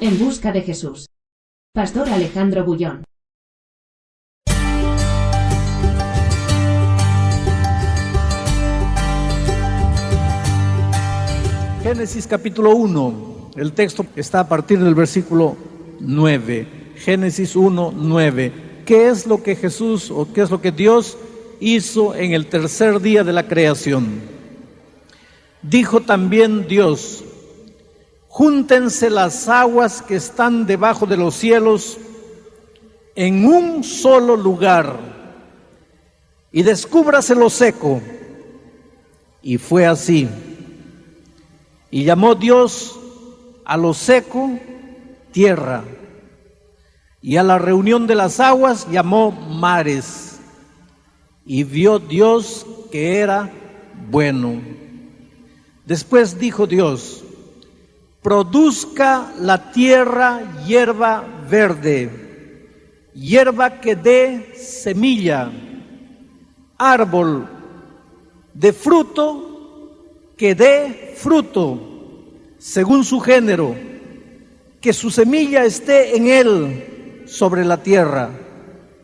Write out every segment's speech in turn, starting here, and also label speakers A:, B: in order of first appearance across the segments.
A: En busca de Jesús. Pastor Alejandro Bullón.
B: Génesis capítulo 1, el texto está a partir del versículo 9, Génesis 1, 9. ¿Qué es lo que Jesús o qué es lo que Dios hizo en el tercer día de la creación? Dijo también Dios: júntense las aguas que están debajo de los cielos en un solo lugar y descúbrase lo seco. Y fue así. Y llamó Dios a lo seco tierra, y a la reunión de las aguas llamó mares. Y vio Dios que era bueno. Después dijo Dios: produzca la tierra hierba verde, hierba que dé semilla, árbol de fruto que dé fruto según su género, que su semilla esté en él sobre la tierra.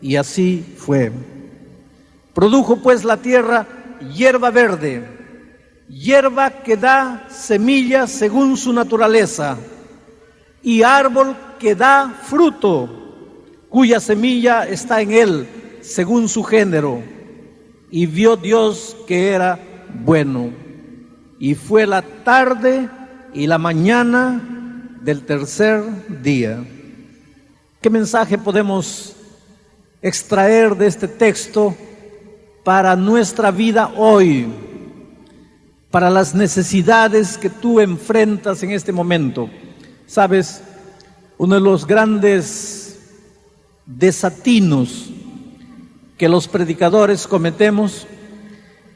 B: Y así fue. Produjo pues la tierra hierba verde, hierba que da semilla según su naturaleza, y árbol que da fruto, cuya semilla está en él según su género. Y vio Dios que era bueno. Y fue la tarde y la mañana del tercer día. ¿Qué mensaje podemos extraer de este texto para nuestra vida hoy? Para las necesidades que tú enfrentas en este momento. Sabes, uno de los grandes desatinos que los predicadores cometemos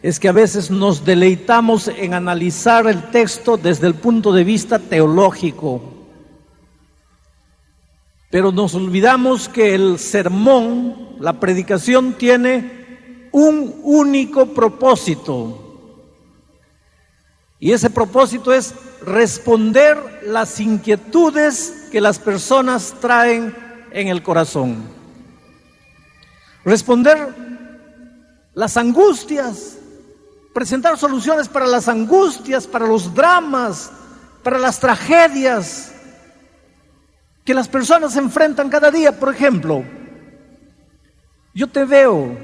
B: es que a veces nos deleitamos en analizar el texto desde el punto de vista teológico, pero nos olvidamos que el sermón, la predicación, tiene un único propósito, y ese propósito es responder las inquietudes que las personas traen en el corazón, responder las angustias, presentar soluciones para las angustias, para los dramas, para las tragedias que las personas enfrentan cada día. Por ejemplo, yo te veo,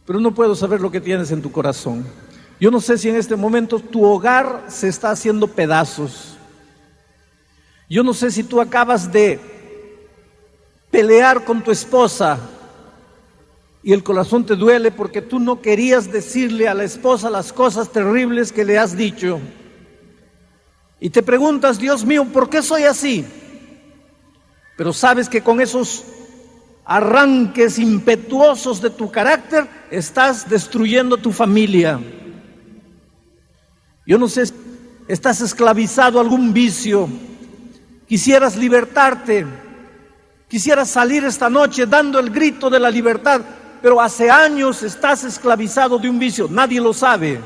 B: pero no puedo saber lo que tienes en tu corazón. Yo no sé si en este momento tu hogar se está haciendo pedazos. Yo no sé si tú acabas de pelear con tu esposa y el corazón te duele porque tú no querías decirle a la esposa las cosas terribles que le has dicho. Y te preguntas: Dios mío, ¿por qué soy así? Pero sabes que con esos arranques impetuosos de tu carácter estás destruyendo tu familia. Yo no sé, estás esclavizado a algún vicio, quisieras libertarte, quisieras salir esta noche dando el grito de la libertad, pero hace años estás esclavizado de un vicio. Nadie lo sabe.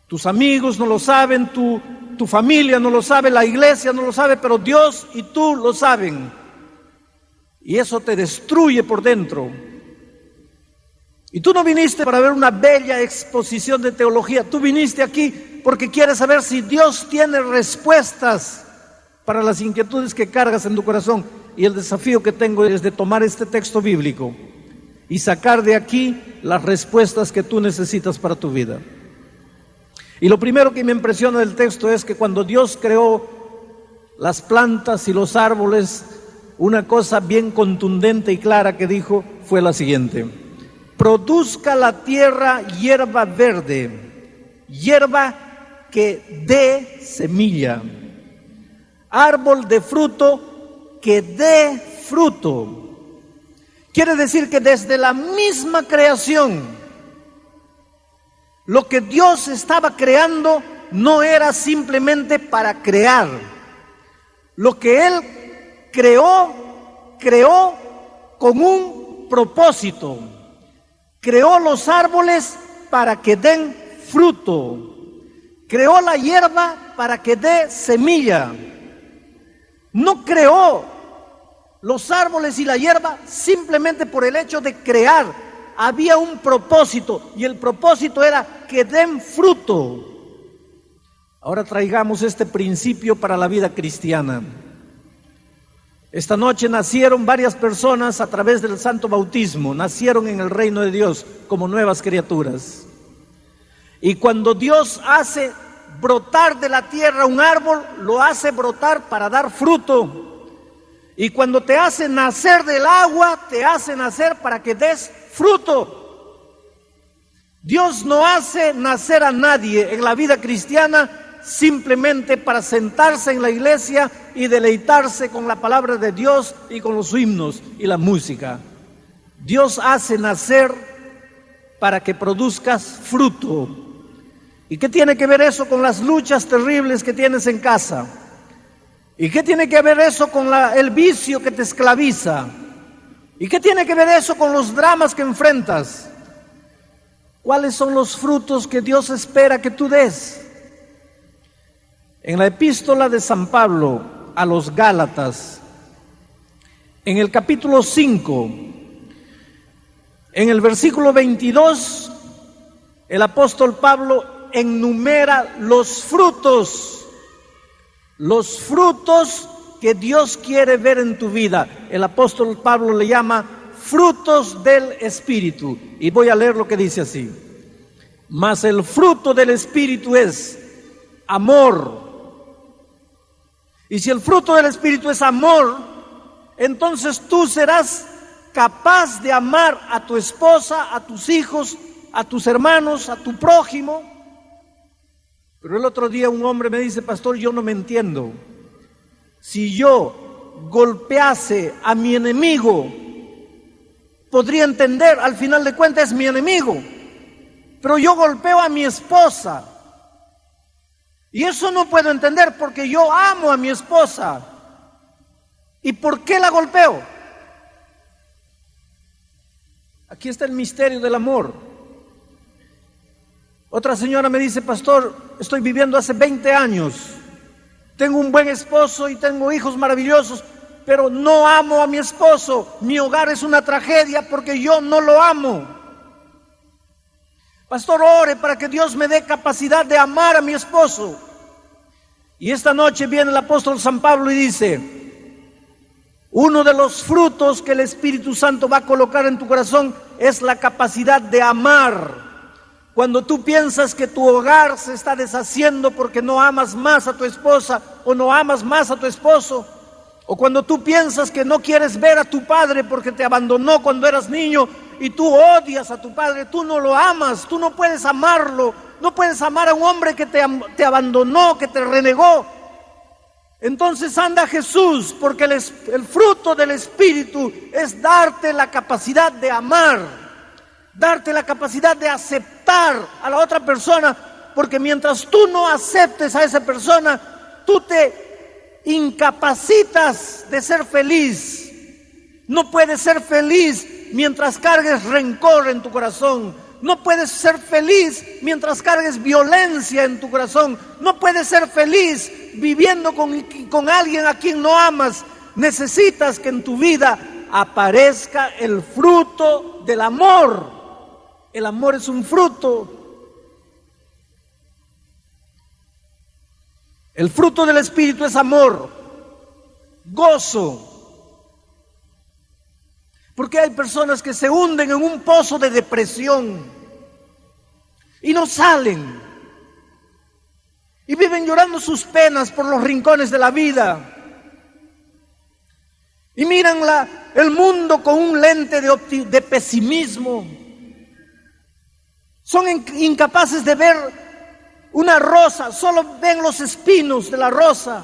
B: Tus amigos no lo saben, tu familia no lo sabe, la iglesia no lo sabe, pero Dios y tú lo saben. Y eso te destruye por dentro. Y tú no viniste para ver una bella exposición de teología. Tú viniste aquí porque quieres saber si Dios tiene respuestas para las inquietudes que cargas en tu corazón. Y el desafío que tengo es de tomar este texto bíblico y sacar de aquí las respuestas que tú necesitas para tu vida. Y lo primero que me impresiona del texto es que cuando Dios creó las plantas y los árboles, una cosa bien contundente y clara que dijo fue la siguiente: produzca la tierra hierba verde, hierba que dé semilla, árbol de fruto que dé fruto. Quiere decir que desde la misma creación, lo que Dios estaba creando no era simplemente para crear. Lo que Él creó con un propósito. Creó los árboles para que den fruto. Creó la hierba para que dé semilla. no creó los árboles y la hierba simplemente por el hecho de crear. Había un propósito, y el propósito era que den fruto. Ahora traigamos este principio para la vida cristiana. Esta noche nacieron varias personas a través del santo bautismo, nacieron en el reino de Dios como nuevas criaturas. Y cuando Dios hace brotar de la tierra un árbol, lo hace brotar para dar fruto. Y cuando te hace nacer del agua, te hace nacer para que des fruto. Dios no hace nacer a nadie en la vida cristiana simplemente para sentarse en la iglesia y deleitarse con la palabra de Dios y con los himnos y la música. Dios hace nacer para que produzcas fruto. ¿Y qué tiene que ver eso con las luchas terribles que tienes en casa? ¿Y qué tiene que ver eso con el vicio que te esclaviza? ¿Y qué tiene que ver eso con los dramas que enfrentas? ¿Cuáles son los frutos que Dios espera que tú des? En la epístola de San Pablo a los Gálatas, en el capítulo 5, en el versículo 22, el apóstol Pablo enumera los frutos que Dios quiere ver en tu vida. El apóstol Pablo le llama frutos del Espíritu. Y voy a leer lo que dice así: mas el fruto del Espíritu es amor. Y si el fruto del Espíritu es amor, entonces tú serás capaz de amar a tu esposa, a tus hijos, a tus hermanos, a tu prójimo. Pero el otro día un hombre me dice: pastor, yo no me entiendo. Si yo golpease a mi enemigo, podría entender, al final de cuentas es mi enemigo. Pero yo golpeo a mi esposa, y eso no puedo entender porque yo amo a mi esposa. ¿Y por qué la golpeo? Aquí está el misterio del amor. Otra señora me dice: pastor, estoy viviendo hace 20 años, tengo un buen esposo y tengo hijos maravillosos, pero no amo a mi esposo. Mi hogar es una tragedia porque yo no lo amo. Pastor, ore para que Dios me dé capacidad de amar a mi esposo. Y esta noche viene el apóstol San Pablo y dice: uno de los frutos que el Espíritu Santo va a colocar en tu corazón es la capacidad de amar. Cuando tú piensas que tu hogar se está deshaciendo porque no amas más a tu esposa o no amas más a tu esposo, o cuando tú piensas que no quieres ver a tu padre porque te abandonó cuando eras niño y tú odias a tu padre, tú no lo amas, tú no puedes amarlo, no puedes amar a un hombre que te abandonó, que te renegó. Entonces anda Jesús, porque el fruto del Espíritu es darte la capacidad de amar, darte la capacidad de aceptar a la otra persona, porque mientras tú no aceptes a esa persona, tú te incapacitas de ser feliz. No puedes ser feliz mientras cargues rencor en tu corazón. No puedes ser feliz mientras cargues violencia en tu corazón. No puedes ser feliz viviendo con alguien a quien no amas. Necesitas que en tu vida aparezca el fruto del amor. El amor es un fruto. El fruto del Espíritu es amor, gozo. Porque hay personas que se hunden en un pozo de depresión y no salen. Y viven llorando sus penas por los rincones de la vida. Y miran el mundo con un lente de pesimismo. Son incapaces de ver una rosa, solo ven los espinos de la rosa.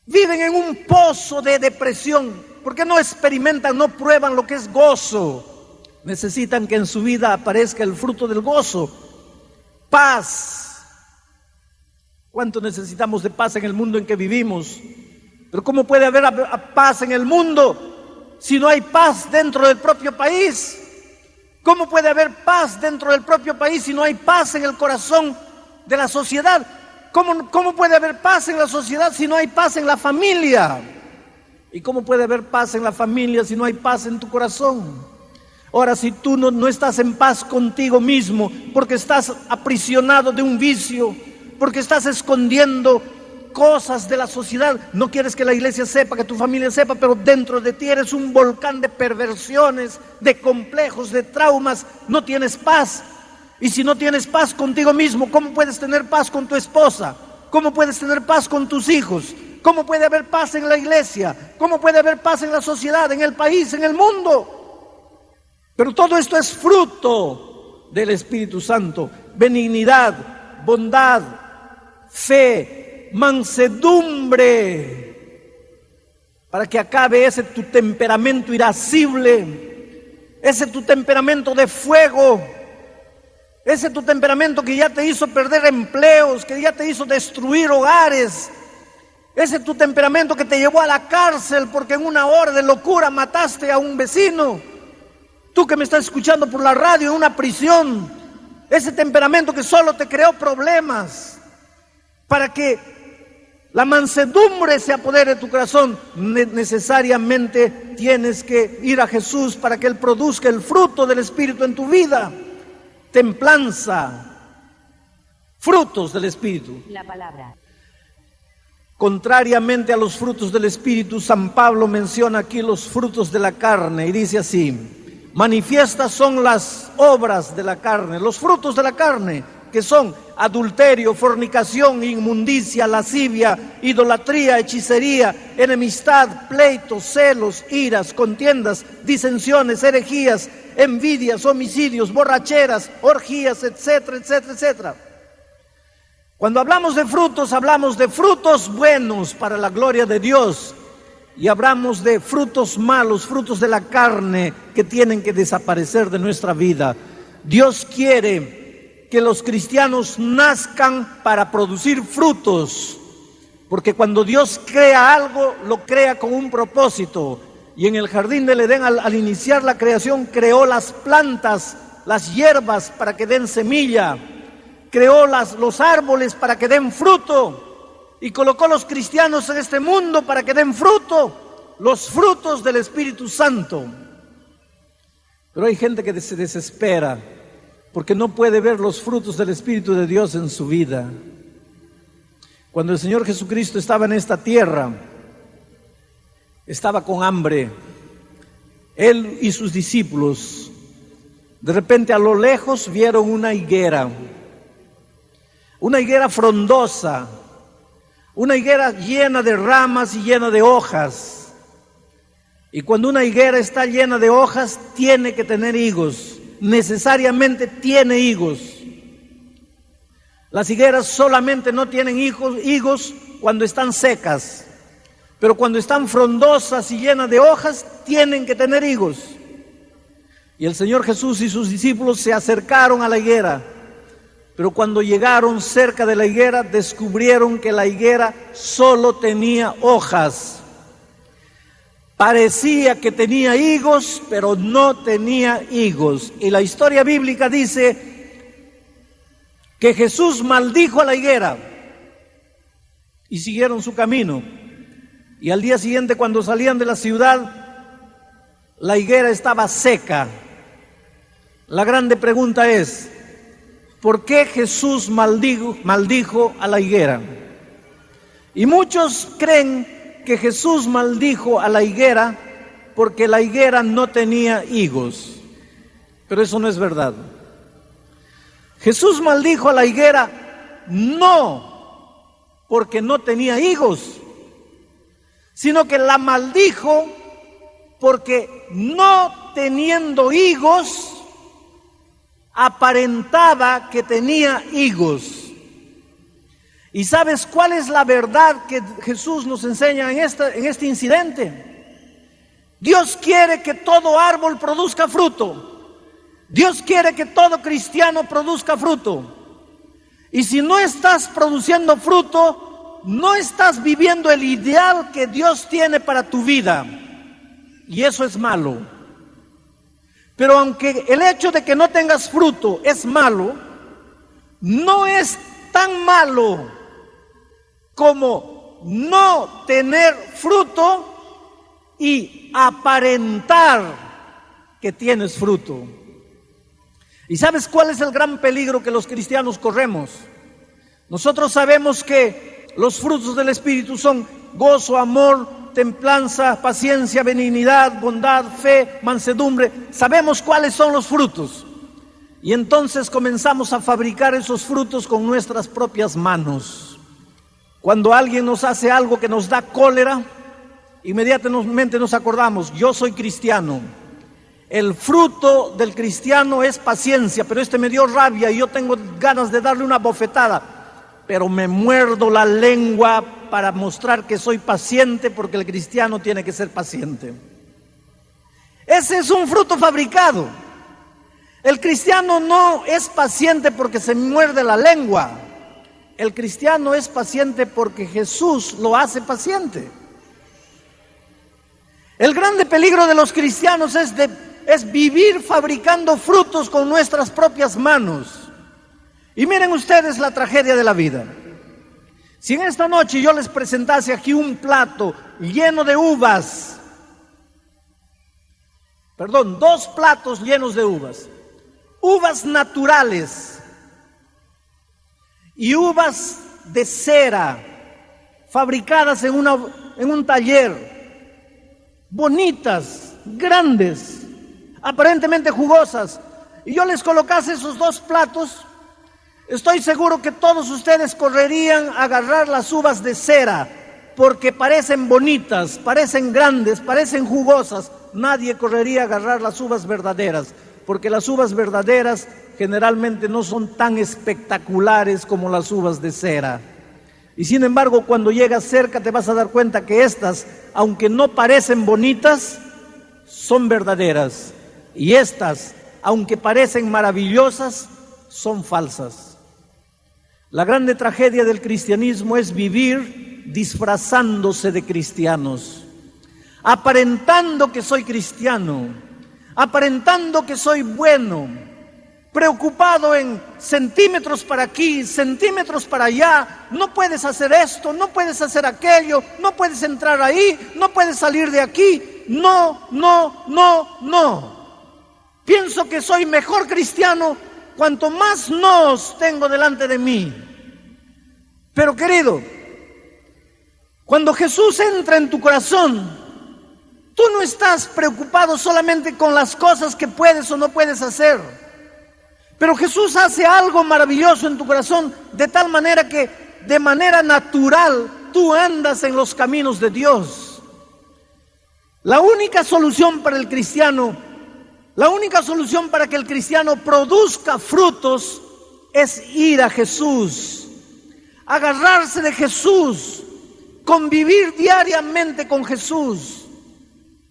B: Viven en un pozo de depresión. Porque no experimentan, no prueban lo que es gozo. Necesitan que en su vida aparezca el fruto del gozo. Paz. ¿Cuánto necesitamos de paz en el mundo en que vivimos? Pero ¿cómo puede haber paz en el mundo si no hay paz dentro del propio país? ¿Cómo puede haber paz dentro del propio país si no hay paz en el corazón de la sociedad? ¿Cómo puede haber paz en la sociedad si no hay paz en la familia? ¿Y cómo puede haber paz en la familia si no hay paz en tu corazón? Ahora, si tú no estás en paz contigo mismo, porque estás aprisionado de un vicio, porque estás escondiendo cosas de la sociedad, no quieres que la iglesia sepa, que tu familia sepa, pero dentro de ti eres un volcán de perversiones, de complejos, de traumas, no tienes paz. Y si no tienes paz contigo mismo, ¿cómo puedes tener paz con tu esposa? ¿Cómo puedes tener paz con tus hijos? ¿Cómo puede haber paz en la iglesia? ¿Cómo puede haber paz en la sociedad, en el país, en el mundo? Pero todo esto es fruto del Espíritu Santo. Benignidad, bondad, fe, mansedumbre, para que acabe ese tu temperamento irascible, ese tu temperamento de fuego, ese tu temperamento que ya te hizo perder empleos, que ya te hizo destruir hogares, ese tu temperamento que te llevó a la cárcel porque en una hora de locura mataste a un vecino. Tú que me estás escuchando por la radio en una prisión, ese temperamento que solo te creó problemas, para que la mansedumbre se apodere de tu corazón, necesariamente tienes que ir a Jesús para que Él produzca el fruto del Espíritu en tu vida. Templanza, frutos del Espíritu.
A: La palabra.
B: Contrariamente a los frutos del Espíritu, San Pablo menciona aquí los frutos de la carne y dice así: manifiestas son las obras de la carne, los frutos de la carne, que son adulterio, fornicación, inmundicia, lascivia, idolatría, hechicería, enemistad, pleitos, celos, iras, contiendas, disensiones, herejías, envidias, homicidios, borracheras, orgías, etcétera, etcétera, etcétera. Cuando hablamos de frutos buenos para la gloria de Dios, y hablamos de frutos malos, frutos de la carne que tienen que desaparecer de nuestra vida. Dios quiere que los cristianos nazcan para producir frutos, porque cuando Dios crea algo, lo crea con un propósito. Y en el jardín del Edén, al iniciar la creación, creó las plantas, las hierbas para que den semilla, creó los árboles para que den fruto, y colocó los cristianos en este mundo para que den fruto, los frutos del Espíritu Santo. Pero hay gente que se desespera porque no puede ver los frutos del Espíritu de Dios en su vida. Cuando el Señor Jesucristo estaba en esta tierra, estaba con hambre, Él y sus discípulos. De repente a lo lejos vieron una higuera frondosa, una higuera llena de ramas y llena de hojas. Y cuando una higuera está llena de hojas, tiene que tener higos, necesariamente tiene higos. Las higueras solamente no tienen higos cuando están secas, pero cuando están frondosas y llenas de hojas, tienen que tener higos. Y el Señor Jesús y sus discípulos se acercaron a la higuera, pero cuando llegaron cerca de la higuera, descubrieron que la higuera solo tenía hojas. Parecía que tenía higos, pero no tenía higos. Y la historia bíblica dice que Jesús maldijo a la higuera y siguieron su camino. Y al día siguiente, cuando salían de la ciudad, la higuera estaba seca. La grande pregunta es: ¿por qué Jesús maldijo a la higuera? Y muchos creen que Jesús maldijo a la higuera porque la higuera no tenía higos. Pero eso no es verdad. Jesús maldijo a la higuera no porque no tenía higos, sino que la maldijo porque no teniendo higos, aparentaba que tenía higos. ¿Y sabes cuál es la verdad que Jesús nos enseña en este incidente? Dios quiere que todo árbol produzca fruto. Dios quiere que todo cristiano produzca fruto. Y si no estás produciendo fruto, no estás viviendo el ideal que Dios tiene para tu vida. Y eso es malo. Pero aunque el hecho de que no tengas fruto es malo, no es tan malo como no tener fruto y aparentar que tienes fruto. ¿Y sabes cuál es el gran peligro que los cristianos corremos? Nosotros sabemos que los frutos del Espíritu son gozo, amor, templanza, paciencia, benignidad, bondad, fe, mansedumbre. Sabemos cuáles son los frutos. Y entonces comenzamos a fabricar esos frutos con nuestras propias manos. Cuando alguien nos hace algo que nos da cólera, inmediatamente nos acordamos, yo soy cristiano. El fruto del cristiano es paciencia, pero este me dio rabia y yo tengo ganas de darle una bofetada, pero me muerdo la lengua para mostrar que soy paciente, porque el cristiano tiene que ser paciente. Ese es un fruto fabricado. El cristiano no es paciente porque se muerde la lengua. El cristiano es paciente porque Jesús lo hace paciente. El grande peligro de los cristianos es vivir fabricando frutos con nuestras propias manos. Y miren ustedes la tragedia de la vida. Si en esta noche yo les presentase aquí un plato lleno de uvas, dos platos llenos de uvas naturales y uvas de cera, fabricadas en un taller, bonitas, grandes, aparentemente jugosas, y yo les colocase esos dos platos, estoy seguro que todos ustedes correrían a agarrar las uvas de cera, porque parecen bonitas, parecen grandes, parecen jugosas. Nadie correría a agarrar las uvas verdaderas, porque las uvas verdaderas generalmente no son tan espectaculares como las uvas de cera. Y sin embargo, cuando llegas cerca te vas a dar cuenta que estas, aunque no parecen bonitas, son verdaderas. Y estas, aunque parecen maravillosas, son falsas. La grande tragedia del cristianismo es vivir disfrazándose de cristianos, aparentando que soy cristiano, aparentando que soy bueno, preocupado en centímetros para aquí, centímetros para allá. No puedes hacer esto, no puedes hacer aquello, no puedes entrar ahí, no puedes salir de aquí. No. Pienso que soy mejor cristiano cuanto más nos tengo delante de mí. Pero querido, cuando Jesús entra en tu corazón, tú no estás preocupado solamente con las cosas que puedes o no puedes hacer. Pero Jesús hace algo maravilloso en tu corazón, de tal manera que de manera natural tú andas en los caminos de Dios. La única solución para el cristiano, la única solución para que el cristiano produzca frutos es ir a Jesús, agarrarse de Jesús, convivir diariamente con Jesús.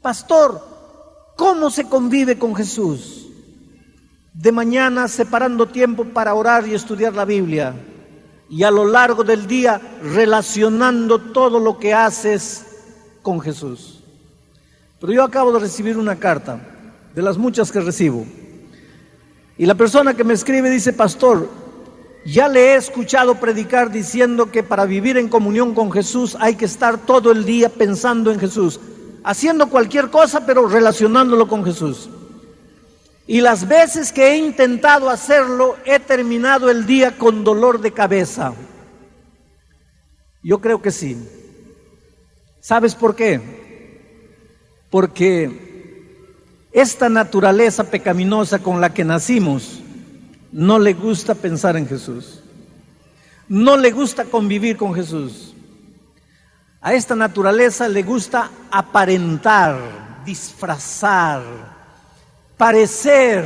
B: Pastor, ¿cómo se convive con Jesús? De mañana separando tiempo para orar y estudiar la Biblia, y a lo largo del día relacionando todo lo que haces con Jesús. Pero yo acabo de recibir una carta, de las muchas que recibo, y la persona que me escribe dice: pastor, ya le he escuchado predicar diciendo que para vivir en comunión con Jesús hay que estar todo el día pensando en Jesús, haciendo cualquier cosa pero relacionándolo con Jesús. Y las veces que he intentado hacerlo, he terminado el día con dolor de cabeza. Yo creo que sí. ¿Sabes por qué? Porque esta naturaleza pecaminosa con la que nacimos no le gusta pensar en Jesús. No le gusta convivir con Jesús. A esta naturaleza le gusta aparentar, disfrazar, parecer,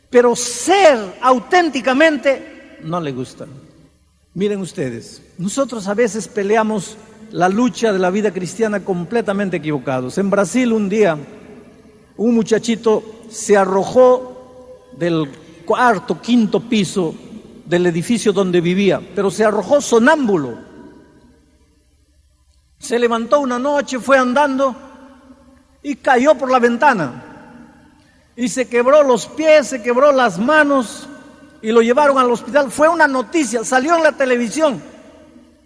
B: pero ser auténticamente no le gusta. Miren ustedes, nosotros a veces peleamos la lucha de la vida cristiana completamente equivocados. En Brasil un día, un muchachito se arrojó del cuarto, quinto piso del edificio donde vivía, pero se arrojó sonámbulo. Se levantó una noche, fue andando y cayó por la ventana. Y se quebró los pies, se quebró las manos y lo llevaron al hospital. Fue una noticia, salió en la televisión.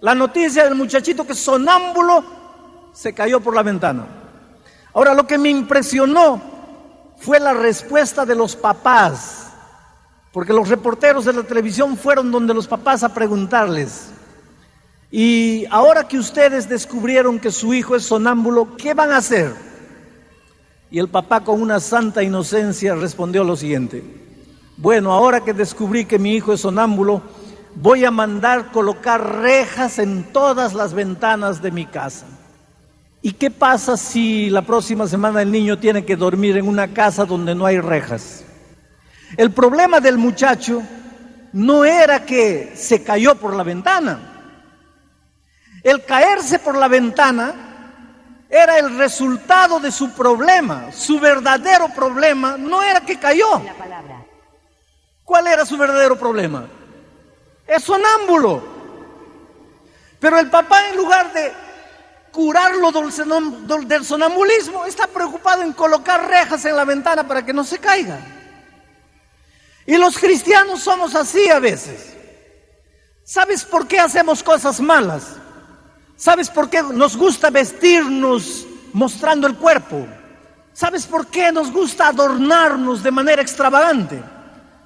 B: la noticia del muchachito que sonámbulo se cayó por la ventana. Ahora, lo que me impresionó fue la respuesta de los papás, porque los reporteros de la televisión fueron donde los papás a preguntarles: y ahora que ustedes descubrieron que su hijo es sonámbulo, ¿qué van a hacer? Y el papá, con una santa inocencia, respondió lo siguiente: bueno, ahora que descubrí que mi hijo es sonámbulo, voy a mandar colocar rejas en todas las ventanas de mi casa. ¿Y qué pasa si la próxima semana el niño tiene que dormir en una casa donde no hay rejas? El problema del muchacho no era que se cayó por la ventana. El caerse por la ventana era el resultado de su problema. Su verdadero problema no era que cayó. ¿Cuál era su verdadero problema? Es sonámbulo. Pero el papá, en lugar de curarlo del sonambulismo, está preocupado en colocar rejas en la ventana para que no se caiga. Y los cristianos somos así a veces. ¿Sabes por qué hacemos cosas malas? ¿Sabes por qué nos gusta vestirnos mostrando el cuerpo? ¿Sabes por qué nos gusta adornarnos de manera extravagante?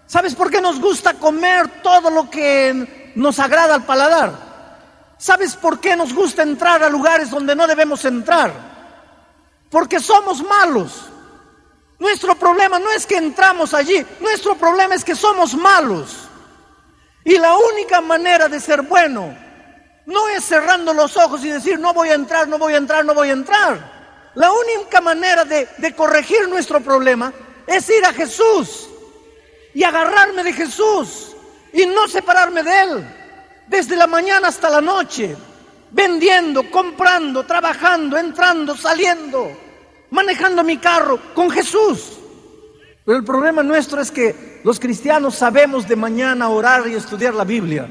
B: ¿Sabes por qué nos gusta comer todo lo que nos agrada al paladar? ¿Sabes por qué nos gusta entrar a lugares donde no debemos entrar? Porque somos malos. Nuestro problema no es que entramos allí, nuestro problema es que somos malos. Y la única manera de ser bueno no es cerrando los ojos y decir: no voy a entrar, no voy a entrar, no voy a entrar. La única manera de corregir nuestro problema es ir a Jesús y agarrarme de Jesús y no separarme de Él. Desde la mañana hasta la noche, vendiendo, comprando, trabajando, entrando, saliendo, manejando mi carro con Jesús. Pero el problema nuestro es que los cristianos sabemos de mañana orar y estudiar la Biblia,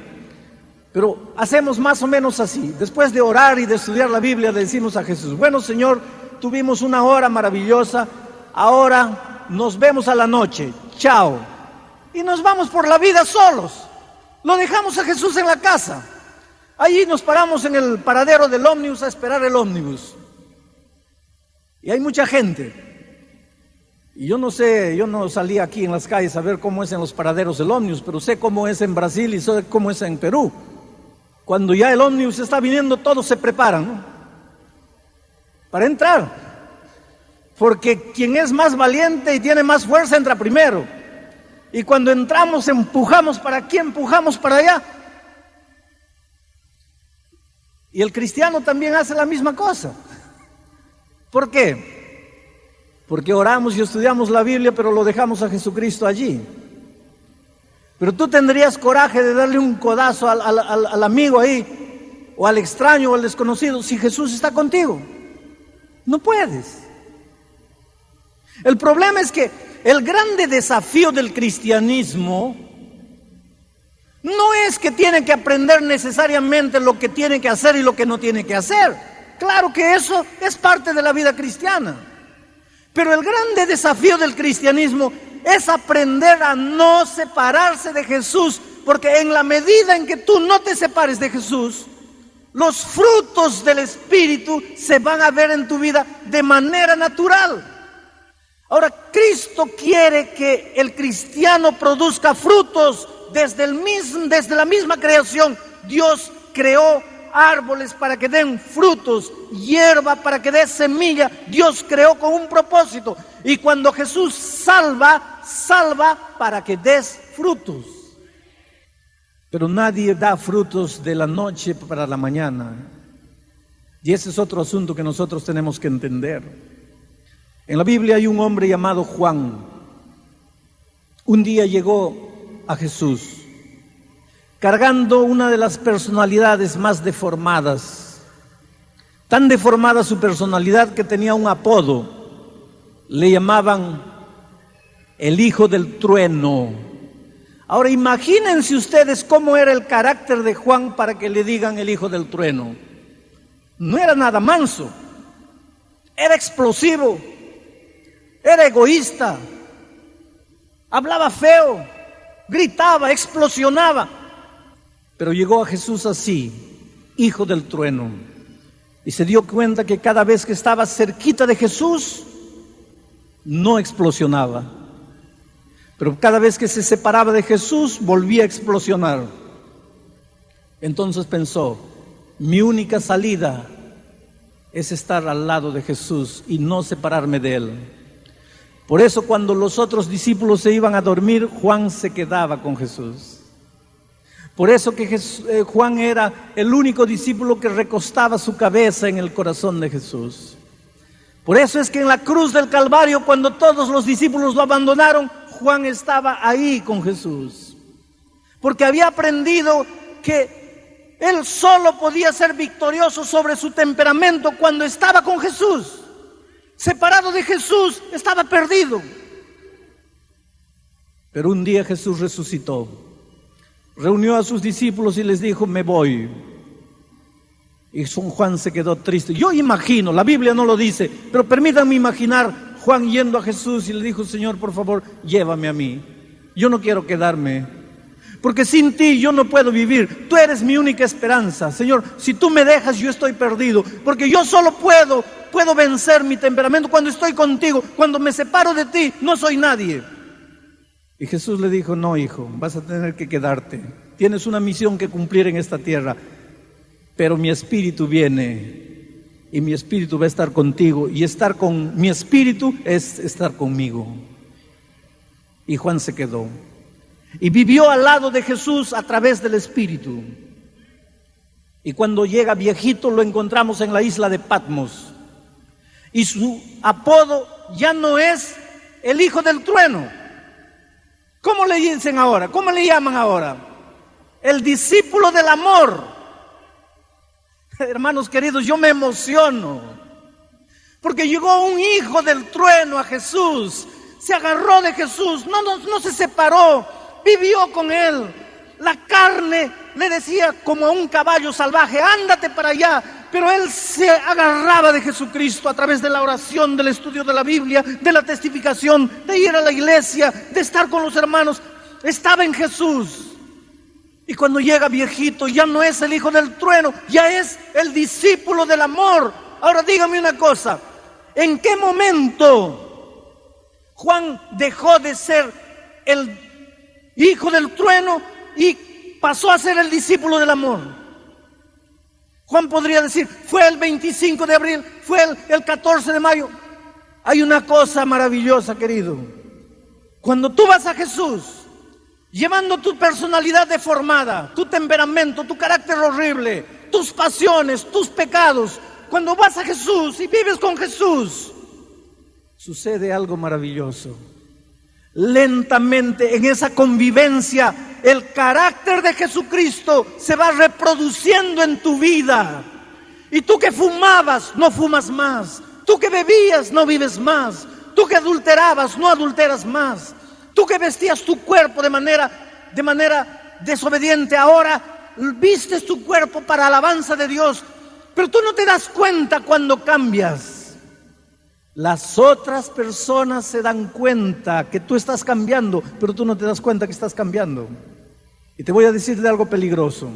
B: pero hacemos más o menos así. Después de orar y de estudiar la Biblia, le decimos a Jesús: bueno, Señor, tuvimos una hora maravillosa, ahora nos vemos a la noche, chao. Y nos vamos por la vida solos. Lo dejamos a Jesús en la casa. Allí nos paramos en el paradero del ómnibus a esperar el ómnibus. Y hay mucha gente. Y yo no sé, yo no salí aquí en las calles a ver cómo es en los paraderos del ómnibus, pero sé cómo es en Brasil y sé cómo es en Perú. Cuando ya el ómnibus está viniendo, todos se preparan, ¿no?, para entrar. Porque quien es más valiente y tiene más fuerza entra primero. Y cuando entramos, empujamos para aquí, empujamos para allá. Y el cristiano también hace la misma cosa. ¿Por qué? Porque oramos y estudiamos la Biblia, pero lo dejamos a Jesucristo allí. Pero tú tendrías coraje de darle un codazo al amigo ahí, o al extraño o al desconocido, si Jesús está contigo. No puedes. El problema es que el grande desafío del cristianismo no es que tiene que aprender necesariamente lo que tiene que hacer y lo que no tiene que hacer. Claro que eso es parte de la vida cristiana. Pero el grande desafío del cristianismo es aprender a no separarse de Jesús, porque en la medida en que tú no te separes de Jesús, los frutos del Espíritu se van a ver en tu vida de manera natural. Ahora, Cristo quiere que el cristiano produzca frutos desde la misma creación. Dios creó árboles para que den frutos, hierba para que dé semilla. Dios creó con un propósito. Y cuando Jesús salva para que des frutos. Pero nadie da frutos de la noche para la mañana. Y ese es otro asunto que nosotros tenemos que entender. En la Biblia hay un hombre llamado Juan. Un día llegó a Jesús cargando una de las personalidades más deformadas. Tan deformada su personalidad que tenía un apodo. Le llamaban el hijo del trueno. Ahora imagínense ustedes cómo era el carácter de Juan para que le digan el hijo del trueno. No era nada manso, era explosivo, era egoísta, hablaba feo, gritaba, explosionaba. Pero llegó a Jesús así hijo del trueno. Y se dio cuenta que cada vez que estaba cerquita de Jesús, no explosionaba. Pero cada vez que se separaba de Jesús, volvía a explosionar. Entonces pensó, mi única salida es estar al lado de Jesús y no separarme de Él. Por eso cuando los otros discípulos se iban a dormir, Juan se quedaba con Jesús. Por eso que Juan era el único discípulo que recostaba su cabeza en el corazón de Jesús. Por eso es que en la cruz del Calvario, cuando todos los discípulos lo abandonaron, Juan estaba ahí con Jesús. Porque había aprendido que él solo podía ser victorioso sobre su temperamento cuando estaba con Jesús. Separado de Jesús, estaba perdido. Pero un día Jesús resucitó. Reunió a sus discípulos y les dijo, me voy. Y San Juan se quedó triste. Yo imagino, la Biblia no lo dice, pero permítanme imaginar Juan yendo a Jesús y le dijo, Señor, por favor, llévame a mí. Yo no quiero quedarme, porque sin ti yo no puedo vivir. Tú eres mi única esperanza. Señor, si tú me dejas, yo estoy perdido, porque yo solo puedo vencer mi temperamento cuando estoy contigo. Cuando me separo de ti, no soy nadie. Y Jesús le dijo, no, hijo, vas a tener que quedarte. Tienes una misión que cumplir en esta tierra, pero mi espíritu viene y mi espíritu va a estar contigo, y estar con mi espíritu es estar conmigo. Y Juan se quedó y vivió al lado de Jesús a través del espíritu. Y cuando llega viejito lo encontramos en la isla de Patmos, y su apodo ya no es el hijo del trueno. ¿Cómo le dicen ahora? ¿Cómo le llaman ahora? El discípulo del amor. Hermanos queridos, yo me emociono, porque llegó un hijo del trueno a Jesús, se agarró de Jesús, no se separó, vivió con él. La carne le decía como a un caballo salvaje, ándate para allá, pero él se agarraba de Jesucristo a través de la oración, del estudio de la Biblia, de la testificación, de ir a la iglesia, de estar con los hermanos. Estaba en Jesús. Y cuando llega viejito, ya no es el hijo del trueno, ya es el discípulo del amor. Ahora dígame una cosa, ¿en qué momento Juan dejó de ser el hijo del trueno y pasó a ser el discípulo del amor? Juan podría decir, fue el 25 de abril, fue el 14 de mayo. Hay una cosa maravillosa, querido. Cuando tú vas a Jesús, llevando tu personalidad deformada, tu temperamento, tu carácter horrible, tus pasiones, tus pecados, cuando vas a Jesús y vives con Jesús, sucede algo maravilloso. Lentamente, en esa convivencia, el carácter de Jesucristo se va reproduciendo en tu vida. Y tú que fumabas, no fumas más. Tú que bebías, no vives más. Tú que adulterabas, no adulteras más. Tú que vestías tu cuerpo de manera desobediente, ahora vistes tu cuerpo para alabanza de Dios. Pero tú no te das cuenta cuando cambias. Las otras personas se dan cuenta que tú estás cambiando, pero tú no te das cuenta que estás cambiando. Y te voy a decir de algo peligroso.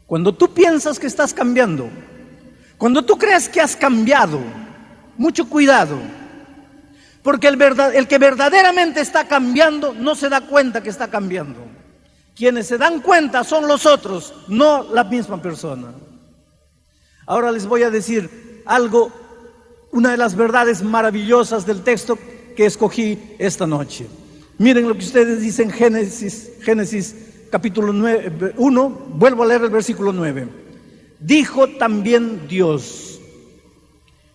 B: Cuando tú piensas que estás cambiando, cuando tú crees que has cambiado, mucho cuidado. Porque el que verdaderamente está cambiando no se da cuenta que está cambiando. Quienes se dan cuenta son los otros, no la misma persona. Ahora les voy a decir algo, una de las verdades maravillosas del texto que escogí esta noche. Miren lo que ustedes dicen en Génesis capítulo 1, vuelvo a leer el versículo 9. Dijo también Dios: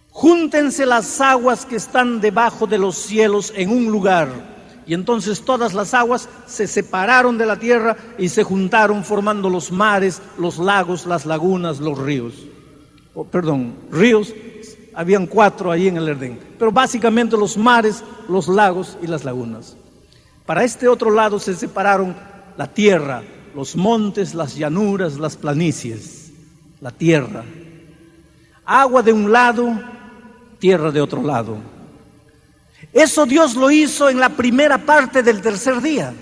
B: júntense las aguas que están debajo de los cielos en un lugar. Y entonces todas las aguas se separaron de la tierra y se juntaron, formando los mares, los lagos, las lagunas, los ríos. Ríos, habían 4 ahí en el Edén, pero básicamente los mares, los lagos y las lagunas. Para este otro lado se separaron la tierra, los montes, las llanuras, las planicies, la tierra. Agua de un lado, tierra de otro lado. Eso Dios lo hizo en la primera parte del tercer día.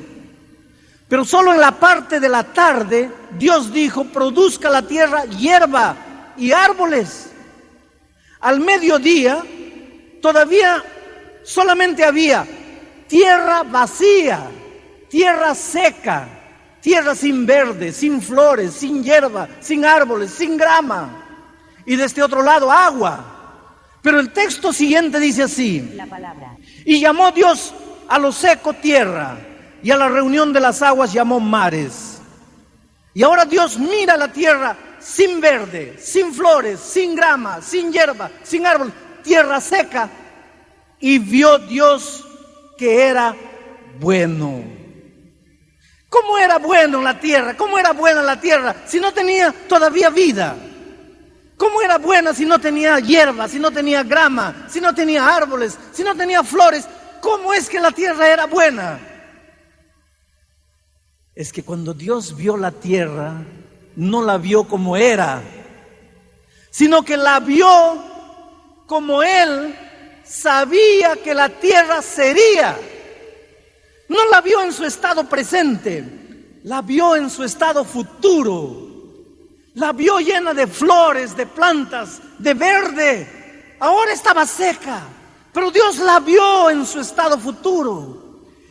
B: Pero solo en la parte de la tarde, Dios dijo, produzca la tierra hierba y árboles. Al mediodía, todavía solamente había tierra vacía, tierra seca, tierra sin verde, sin flores, sin hierba, sin árboles, sin grama. Y de este otro lado, agua. Pero el texto siguiente dice así:
C: La palabra.
B: y llamó Dios a lo seco tierra, y a la reunión de las aguas llamó mares. Y ahora Dios mira la tierra sin verde, sin flores, sin grama, sin hierba, sin árbol, tierra seca. Y vio Dios que era bueno. ¿Cómo era bueno la tierra? ¿Cómo era buena la tierra si no tenía todavía vida? ¿Cómo era buena si no tenía hierba, si no tenía grama, si no tenía árboles, si no tenía flores? ¿Cómo es que la tierra era buena? Es que cuando Dios vio la tierra, no la vio como era, sino que la vio como Él sabía que la tierra sería. No la vio en su estado presente, la vio en su estado futuro. La vio llena de flores, de plantas, de verde. Ahora estaba seca, pero Dios la vio en su estado futuro.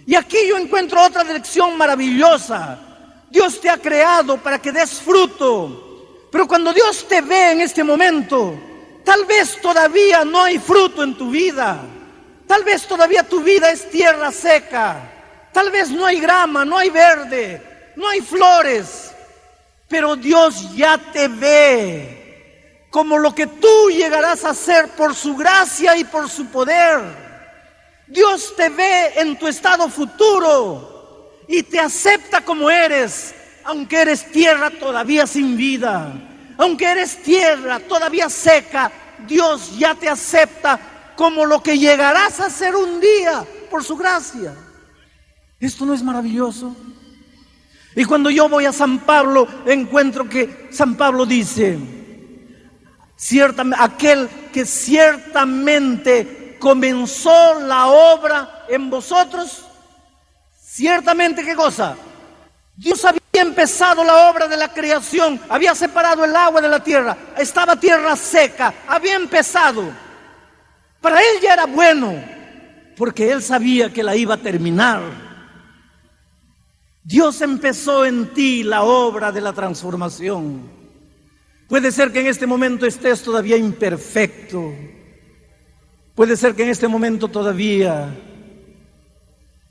B: Y aquí yo encuentro otra lección maravillosa. Dios te ha creado para que des fruto, pero cuando Dios te ve en este momento, tal vez todavía no hay fruto en tu vida. Tal vez todavía tu vida es tierra seca. Tal vez no hay grama, no hay verde, no hay flores. Pero Dios ya te ve como lo que tú llegarás a ser por su gracia y por su poder. Dios te ve en tu estado futuro y te acepta como eres, aunque eres tierra todavía sin vida, aunque eres tierra todavía seca. Dios ya te acepta como lo que llegarás a ser un día por su gracia. ¿Esto no es maravilloso? Y cuando yo voy a San Pablo, encuentro que San Pablo dice, aquel que ciertamente comenzó la obra en vosotros, ciertamente, ¿qué cosa? Dios había empezado la obra de la creación, había separado el agua de la tierra, estaba tierra seca, había empezado. Para Él ya era bueno, porque Él sabía que la iba a terminar. Dios empezó en ti la obra de la transformación. Puede ser que en este momento estés todavía imperfecto. Puede ser que en este momento todavía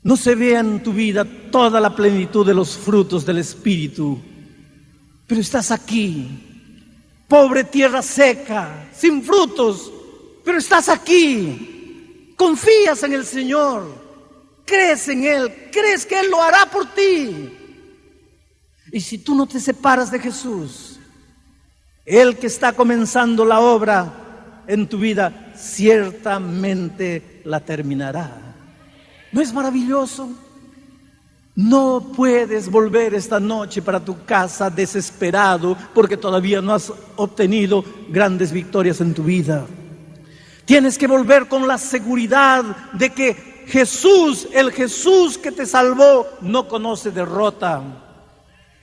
B: no se vea en tu vida toda la plenitud de los frutos del Espíritu. Pero estás aquí, pobre tierra seca, sin frutos, pero estás aquí. Confías en el Señor. Crees en Él, crees que Él lo hará por ti. Y si tú no te separas de Jesús, Él que está comenzando la obra en tu vida, ciertamente la terminará. ¿No es maravilloso? No puedes volver esta noche para tu casa desesperado porque todavía no has obtenido grandes victorias en tu vida. Tienes que volver con la seguridad de que Jesús, el Jesús que te salvó, no conoce derrota.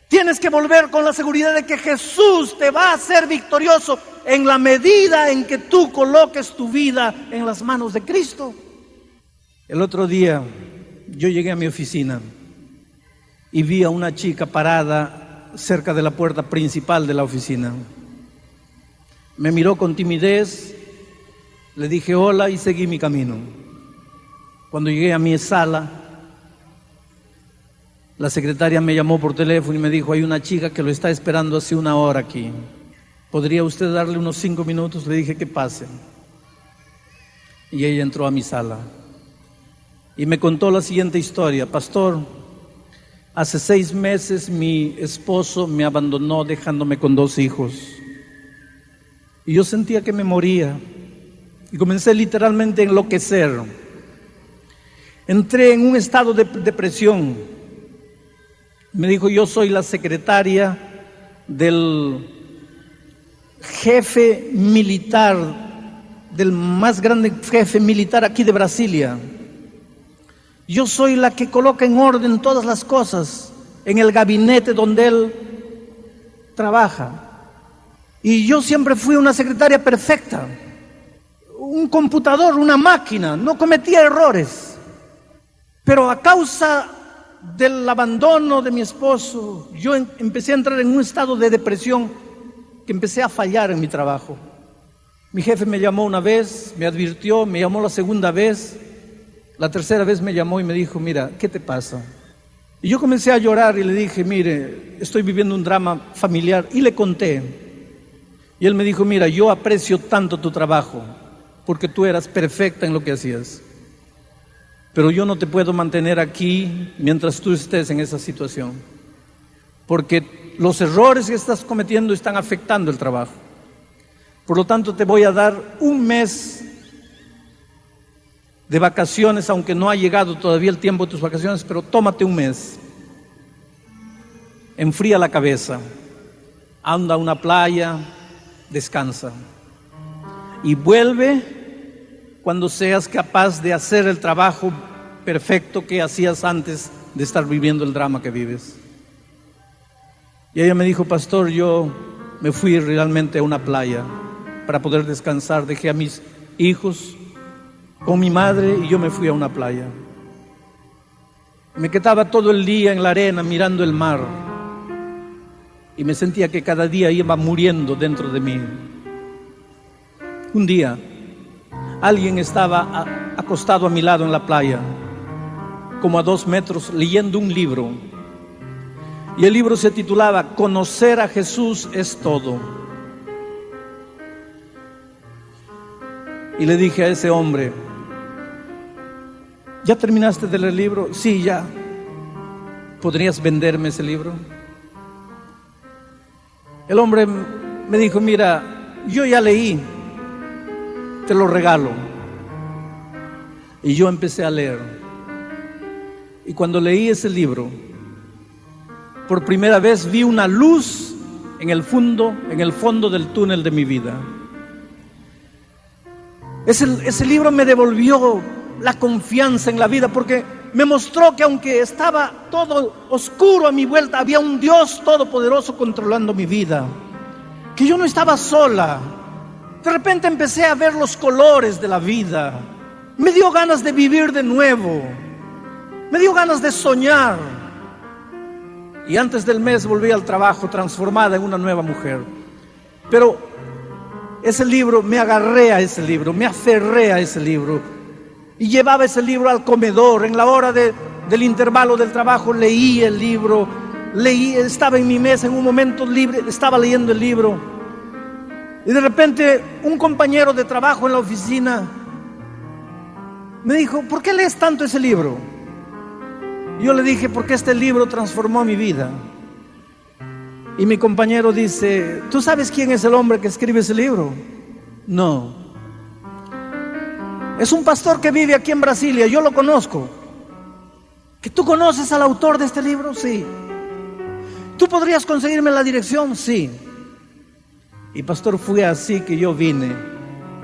B: Tienes que volver con la seguridad de que Jesús te va a hacer victorioso en la medida en que tú coloques tu vida en las manos de Cristo. El otro día yo llegué a mi oficina y vi a una chica parada cerca de la puerta principal de la oficina. Me miró con timidez, le dije hola y seguí mi camino. Cuando llegué a mi sala, la secretaria me llamó por teléfono y me dijo, hay una chica que lo está esperando hace una hora aquí. ¿Podría usted darle unos 5 minutos? Le dije que pase. Y ella entró a mi sala y me contó la siguiente historia. Pastor, hace 6 meses mi esposo me abandonó dejándome con 2 hijos. Y yo sentía que me moría y comencé literalmente a enloquecer. Entré en un estado de depresión. Me dijo, yo soy la secretaria del jefe militar, del más grande jefe militar aquí de Brasilia. Yo soy la que coloca en orden todas las cosas. en el gabinete donde él trabaja. Y yo siempre fui una secretaria perfecta, un computador, una máquina, no cometía errores. Pero a causa del abandono de mi esposo, yo empecé a entrar en un estado de depresión, que empecé a fallar en mi trabajo. Mi jefe me llamó una vez, me advirtió, me llamó la segunda vez, la tercera vez me llamó y me dijo, mira, ¿qué te pasa? Y yo comencé a llorar y le dije, mire, estoy viviendo un drama familiar, y le conté. Y él me dijo, mira, yo aprecio tanto tu trabajo, porque tú eras perfecta en lo que hacías. Pero yo no te puedo mantener aquí mientras tú estés en esa situación, porque los errores que estás cometiendo están afectando el trabajo. Por lo tanto, te voy a dar un mes de vacaciones, aunque no ha llegado todavía el tiempo de tus vacaciones, pero tómate un mes. Enfría la cabeza, anda a una playa, descansa y vuelve cuando seas capaz de hacer el trabajo perfecto que hacías antes de estar viviendo el drama que vives. Y ella me dijo, pastor, yo me fui realmente a una playa para poder descansar, dejé a mis hijos con mi madre y yo me fui a una playa. Me quedaba todo el día en la arena mirando el mar y me sentía que cada día iba muriendo dentro de mí. Un día, alguien estaba acostado a mi lado en la playa, como a 2 metros, leyendo un libro. Y el libro se titulaba Conocer a Jesús es todo. Y le dije a ese hombre, ¿ya terminaste de leer el libro? Sí, ya. ¿Podrías venderme ese libro? El hombre me dijo, mira, yo ya leí, te lo regalo. Y yo empecé a leer. Y cuando leí ese libro, por primera vez vi una luz en el fondo del túnel de mi vida. Ese libro me devolvió la confianza en la vida, porque me mostró que aunque estaba todo oscuro a mi vuelta, había un Dios todopoderoso controlando mi vida, que yo no estaba sola. De repente empecé a ver los colores de la vida. Me dio ganas de vivir de nuevo, me dio ganas de soñar. Y antes del mes volví al trabajo transformada en una nueva mujer. Pero ese libro, me agarré a ese libro, me aferré a ese libro y llevaba ese libro al comedor. En la hora del intervalo del trabajo leí el libro, estaba en mi mesa en un momento libre, estaba leyendo el libro y de repente un compañero de trabajo en la oficina me dijo, ¿por qué lees tanto ese libro? Yo le dije, porque este libro transformó mi vida. Y mi compañero dice, ¿tú sabes quién es el hombre que escribe ese libro? No. Es un pastor que vive aquí en Brasilia, yo lo conozco. ¿Que tú conoces al autor de este libro? Sí. ¿Tú podrías conseguirme la dirección? Sí. Y pastor, fue así que yo vine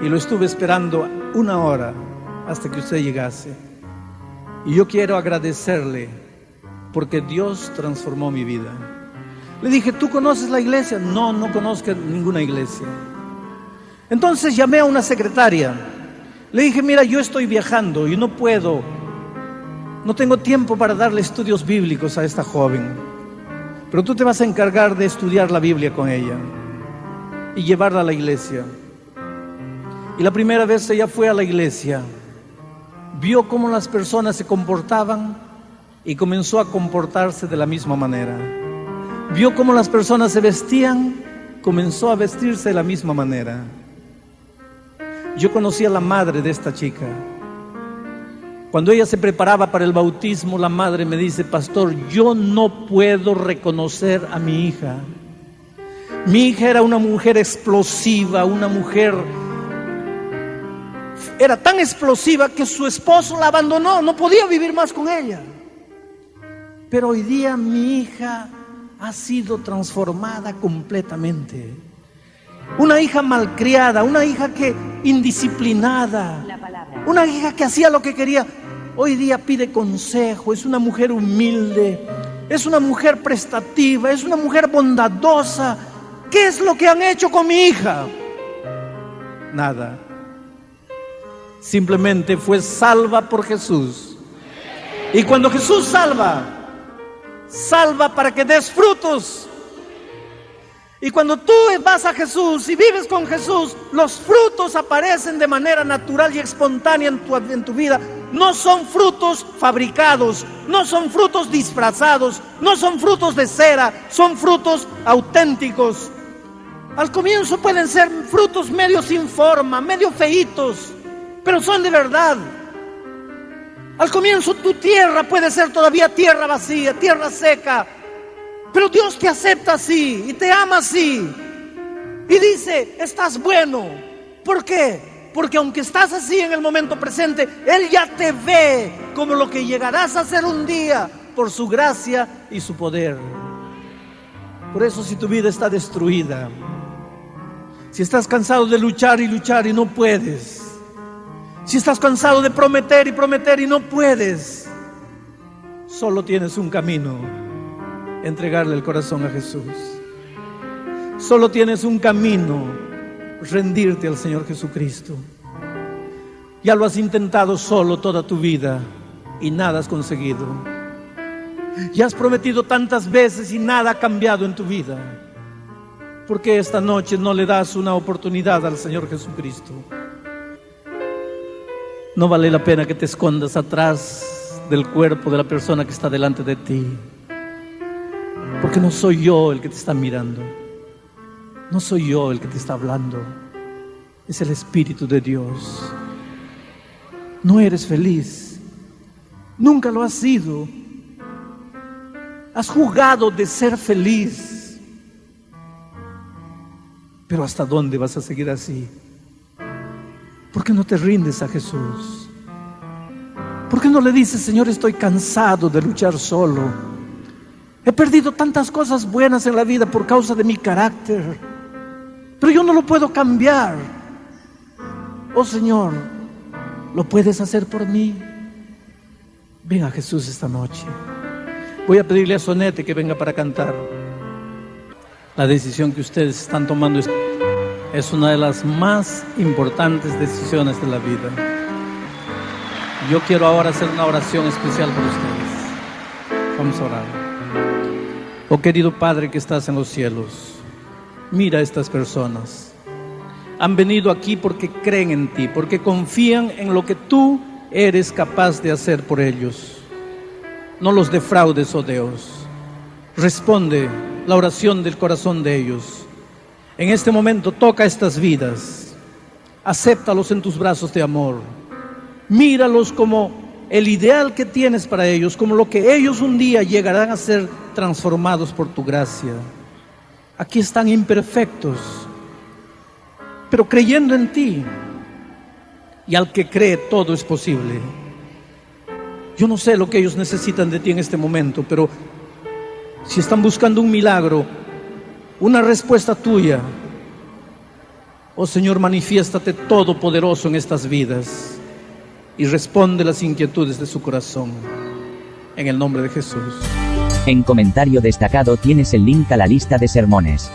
B: y lo estuve esperando 1 hora hasta que usted llegase. Y yo quiero agradecerle porque Dios transformó mi vida. Le dije, ¿tú conoces la iglesia? No, no conozco ninguna iglesia. Entonces llamé a una secretaria. Le dije, mira, yo estoy viajando y no tengo tiempo para darle estudios bíblicos a esta joven. Pero tú te vas a encargar de estudiar la Biblia con ella y llevarla a la iglesia. Y la primera vez ella fue a la iglesia, vio cómo las personas se comportaban y comenzó a comportarse de la misma manera. Vio cómo las personas se vestían, comenzó a vestirse de la misma manera. Yo conocí a la madre de esta chica. Cuando ella se preparaba para el bautismo, la madre me dice, pastor, yo no puedo reconocer a mi hija. Mi hija era una mujer explosiva, una mujer... Era tan explosiva que su esposo la abandonó, no podía vivir más con ella. Pero hoy día mi hija ha sido transformada completamente. Una hija malcriada, una hija indisciplinada, una hija que hacía lo que quería, hoy día pide consejo, es una mujer humilde, es una mujer prestativa, es una mujer bondadosa. ¿Qué es lo que han hecho con mi hija? Nada. Simplemente fue salva por Jesús. Y cuando Jesús salva, salva para que des frutos. Y cuando tú vas a Jesús y vives con Jesús, los frutos aparecen de manera natural y espontánea en tu vida. No son frutos fabricados, no son frutos disfrazados, no son frutos de cera, son frutos auténticos. Al comienzo pueden ser frutos medio sin forma, medio feitos, pero son de verdad. Al comienzo tu tierra puede ser todavía tierra vacía, tierra seca, pero Dios te acepta así y te ama así. Y dice, estás bueno. ¿Por qué? Porque aunque estás así en el momento presente, Él ya te ve como lo que llegarás a ser un día por su gracia y su poder. Por eso, si tu vida está destruida, si estás cansado de luchar y no puedes, si estás cansado de prometer y no puedes, solo tienes un camino: entregarle el corazón a Jesús. Solo tienes un camino: rendirte al Señor Jesucristo. Ya lo has intentado solo toda tu vida y nada has conseguido. Ya has prometido tantas veces y nada ha cambiado en tu vida. ¿Por qué esta noche no le das una oportunidad al Señor Jesucristo? No vale la pena que te escondas atrás del cuerpo de la persona que está delante de ti, porque no soy yo el que te está mirando, no soy yo el que te está hablando, es el Espíritu de Dios. No eres feliz, nunca lo has sido. Has jugado de ser feliz, pero ¿hasta dónde vas a seguir así? ¿Por qué no te rindes a Jesús? ¿Por qué no le dices, Señor, estoy cansado de luchar solo? He perdido tantas cosas buenas en la vida por causa de mi carácter, pero yo no lo puedo cambiar. Oh Señor, ¿lo puedes hacer por mí? Ven a Jesús esta noche. Voy a pedirle a Sonete que venga para cantar. La decisión que ustedes están tomando es una de las más importantes decisiones de la vida. Yo quiero ahora hacer una oración especial por ustedes. Vamos a orar. Oh querido Padre que estás en los cielos, mira a estas personas. Han venido aquí porque creen en ti, porque confían en lo que tú eres capaz de hacer por ellos. No los defraudes, oh Dios. Responde la oración del corazón de ellos. En este momento toca estas vidas. Acéptalos en tus brazos de amor. Míralos como el ideal que tienes para ellos, como lo que ellos un día llegarán a ser transformados por tu gracia. Aquí están imperfectos, pero creyendo en ti. Y al que cree todo es posible. Yo no sé lo que ellos necesitan de ti en este momento, pero si están buscando un milagro, una respuesta tuya, oh Señor, manifiéstate todopoderoso en estas vidas y responde las inquietudes de su corazón, en el nombre de Jesús.
C: En comentario destacado tienes el link a la lista de sermones.